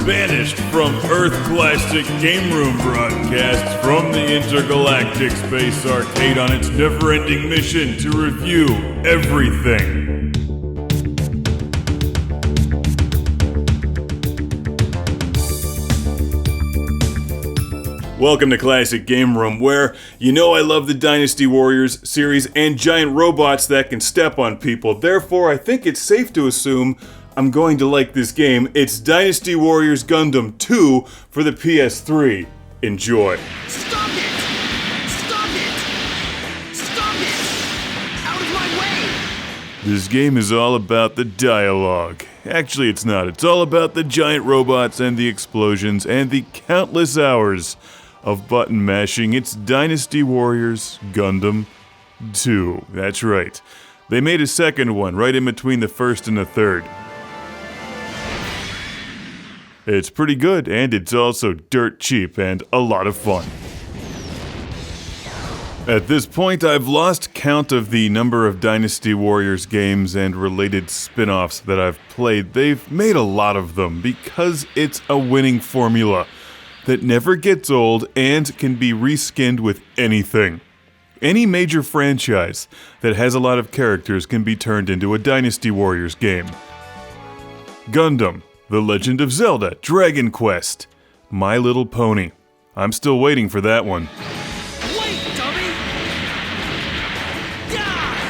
Vanished from Earth Classic Game Room broadcasts from the Intergalactic Space Arcade on its never-ending mission to review everything. Welcome to Classic Game Room, where you know I love the Dynasty Warriors series and giant robots that can step on people. Therefore, I think it's safe to assume I'm going to like this game. It's Dynasty Warriors Gundam 2 for the PS3. Enjoy. Stop it! Stop it! Stop it! Out of my way! This game is all about the dialogue. Actually, it's not. It's all about the giant robots and the explosions and the countless hours of button mashing. It's Dynasty Warriors Gundam 2. That's right. They made a second one right in between the first and the third. It's pretty good, and it's also dirt cheap and a lot of fun. At this point, I've lost count of the number of Dynasty Warriors games and related spin-offs that I've played. They've made a lot of them because it's a winning formula that never gets old and can be reskinned with anything. Any major franchise that has a lot of characters can be turned into a Dynasty Warriors game. Gundam, The Legend of Zelda, Dragon Quest, My Little Pony. I'm still waiting for that one. Wait, dummy! Die!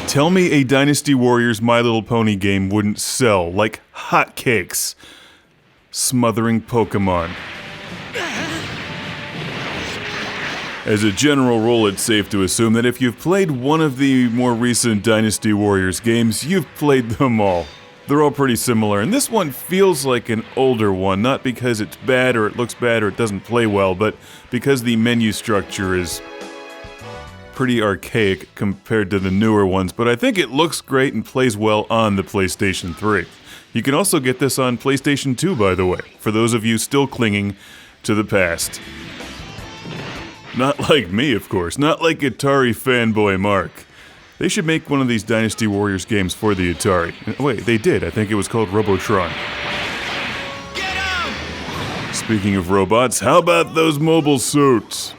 Tell me a Dynasty Warriors My Little Pony game wouldn't sell like hotcakes. Smothering Pokemon. As a general rule, it's safe to assume that if you've played one of the more recent Dynasty Warriors games, you've played them all. They're all pretty similar, and this one feels like an older one, not because it's bad or it looks bad or it doesn't play well, but because the menu structure is pretty archaic compared to the newer ones, but I think it looks great and plays well on the PlayStation 3. You can also get this on PlayStation 2, by the way, for those of you still clinging to the past. Not like me, of course, not like Atari fanboy Mark. They should make one of these Dynasty Warriors games for the Atari. Wait, they did. I think it was called Robotron. Get him! Speaking of robots, how about those mobile suits?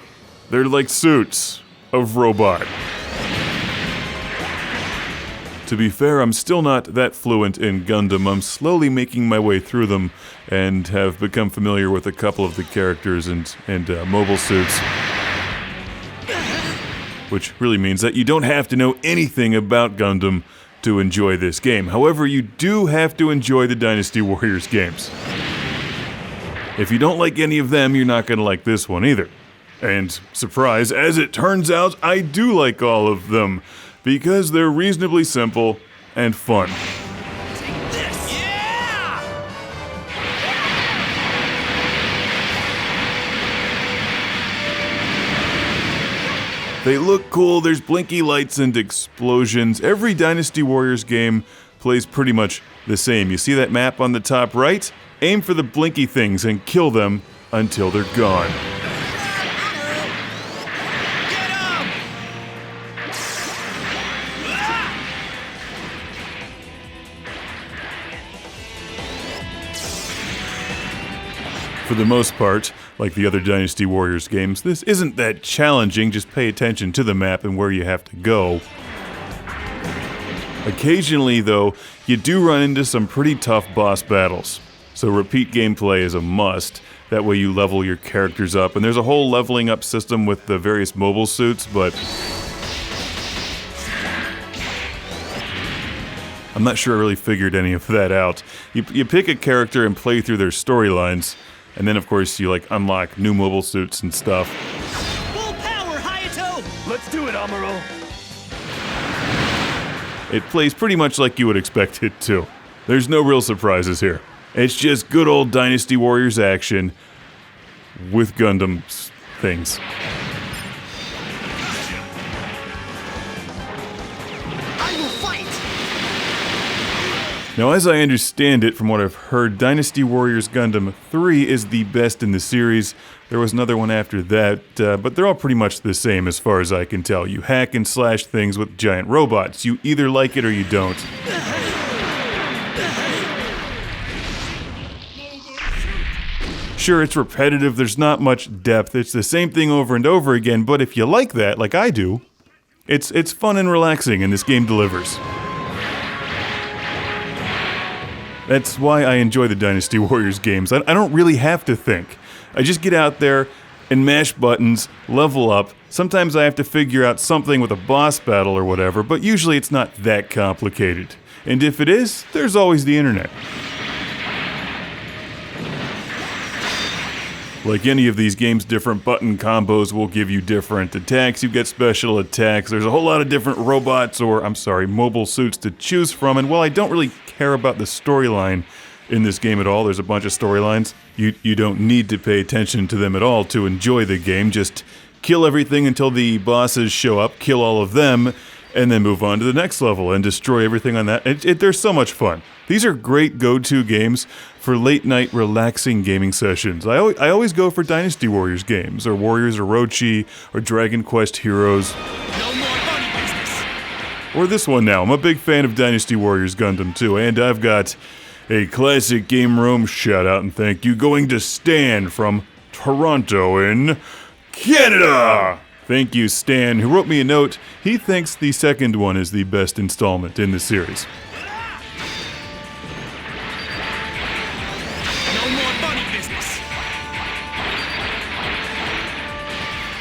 They're like suits of robot. To be fair, I'm still not that fluent in Gundam. I'm slowly making my way through them and have become familiar with a couple of the characters and mobile suits. Which really means that you don't have to know anything about Gundam to enjoy this game. However, you do have to enjoy the Dynasty Warriors games. If you don't like any of them, you're not going to like this one either. And, surprise, as it turns out, I do like all of them, because they're reasonably simple and fun. Take this! Yeah! They look cool, there's blinky lights and explosions. Every Dynasty Warriors game plays pretty much the same. You see that map on the top right? Aim for the blinky things and kill them until they're gone. Get him! For the most part, like the other Dynasty Warriors games, this isn't that challenging, just pay attention to the map and where you have to go. Occasionally, though, you do run into some pretty tough boss battles, so repeat gameplay is a must. That way you level your characters up, and there's a whole leveling up system with the various mobile suits, but I'm not sure I really figured any of that out. You pick a character and play through their storylines, and then of course you unlock new mobile suits and stuff. Full power, Hayato! Let's do it, Amuro! It plays pretty much like you would expect it to. There's no real surprises here. It's just good old Dynasty Warriors action with Gundam things. I will fight! Now, as I understand it, from what I've heard, Dynasty Warriors Gundam 3 is the best in the series. There was another one after that, but they're all pretty much the same as far as I can tell. You hack and slash things with giant robots. You either like it or you don't. Sure, it's repetitive, there's not much depth, it's the same thing over and over again, but if you like that, like I do, it's fun and relaxing, and this game delivers. That's why I enjoy the Dynasty Warriors games. I don't really have to think. I just get out there and mash buttons, level up. Sometimes I have to figure out something with a boss battle or whatever, but usually it's not that complicated. And if it is, there's always the internet. Like any of these games, different button combos will give you different attacks. You get special attacks. There's a whole lot of different robots, or mobile suits to choose from. And while I don't really care about the storyline in this game at all, there's a bunch of storylines. You don't need to pay attention to them at all to enjoy the game. Just kill everything until the bosses show up, kill all of them, and then move on to the next level and destroy everything on that. They're so much fun. These are great go-to games for late-night relaxing gaming sessions. I always go for Dynasty Warriors games, or Warriors Orochi, or Dragon Quest Heroes. No more funny business. Or this one now. I'm a big fan of Dynasty Warriors Gundam too, and I've got a classic game room shout out and thank you going to Stan from Toronto in Canada. Thank you, Stan, who wrote me a note. He thinks the second one is the best installment in the series. No more funny business.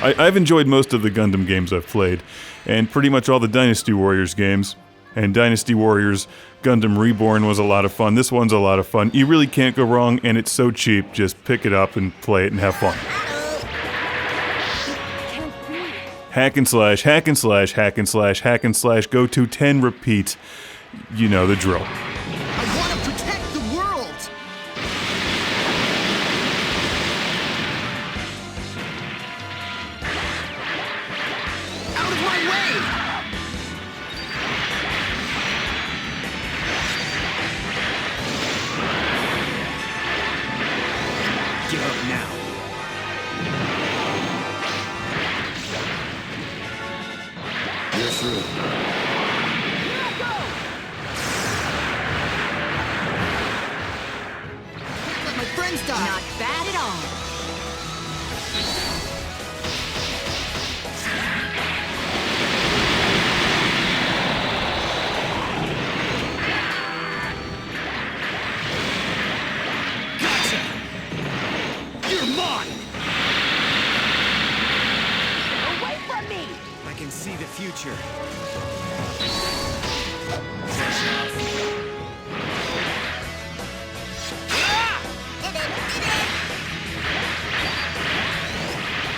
I've enjoyed most of the Gundam games I've played, and pretty much all the Dynasty Warriors games. And Dynasty Warriors Gundam Reborn was a lot of fun. This one's a lot of fun. You really can't go wrong, and it's so cheap. Just pick it up and play it and have fun. Hack and slash, hack and slash, hack and slash, hack and slash, go to 10, repeat. You know the drill. I want to protect the world. Out of my way. Give up now. You're through. Can't let my friends die. Not bad at all. Gotcha. You're mine. Away from me! I can see the future.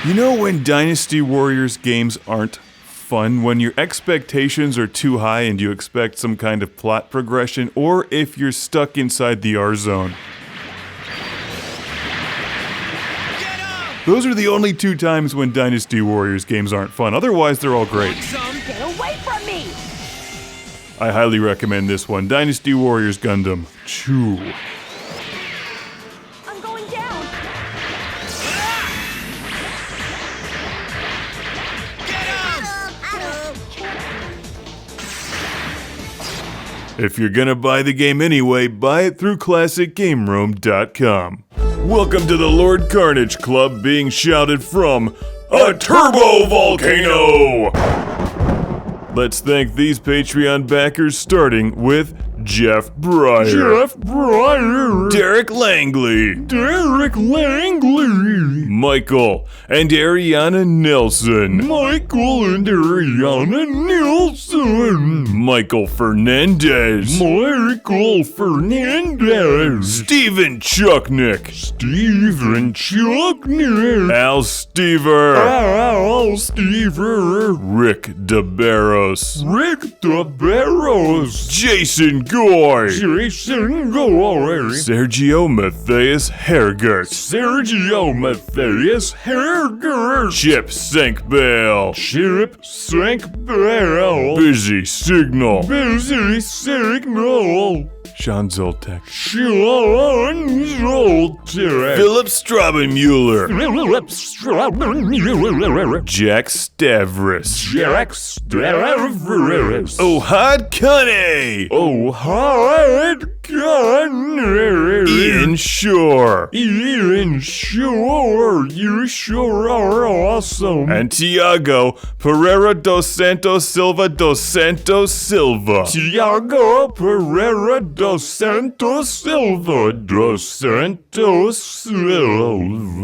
You know when Dynasty Warriors games aren't fun? When your expectations are too high and you expect some kind of plot progression, or if you're stuck inside the R zone. Get up! Those are the only two times when Dynasty Warriors games aren't fun. Otherwise, they're all great. Some. Get away from me! I highly recommend this one, Dynasty Warriors Gundam 2. I'm going down! Get up! If you're gonna buy the game anyway, buy it through ClassicGameRoom.com. Welcome to the Lord Carnage Club, being shouted from a turbo volcano! Let's thank these Patreon backers, starting with Jeff Breyer. Derek Langley. Michael and Ariana Nelson. Michael Fernandez. Steven Chucknick. Al Stever. Rick DeBarros. Jason Goy. Sergio Matthias Hergert. Chip Sankbale. Busy Signal. Sean Zoltek. Sean Zoltek. Philip Straubenmuller. Philip Straubenmuller. Jack Stavris. Jack Stavris. Ohad Kane. Ohad Kane. Ian Shore. Ian Shore. You sure are awesome. And Tiago Pereira dos Santos Silva dos Santos Silva. Tiago Pereira dos Santos Silva. Dos Santos Silva.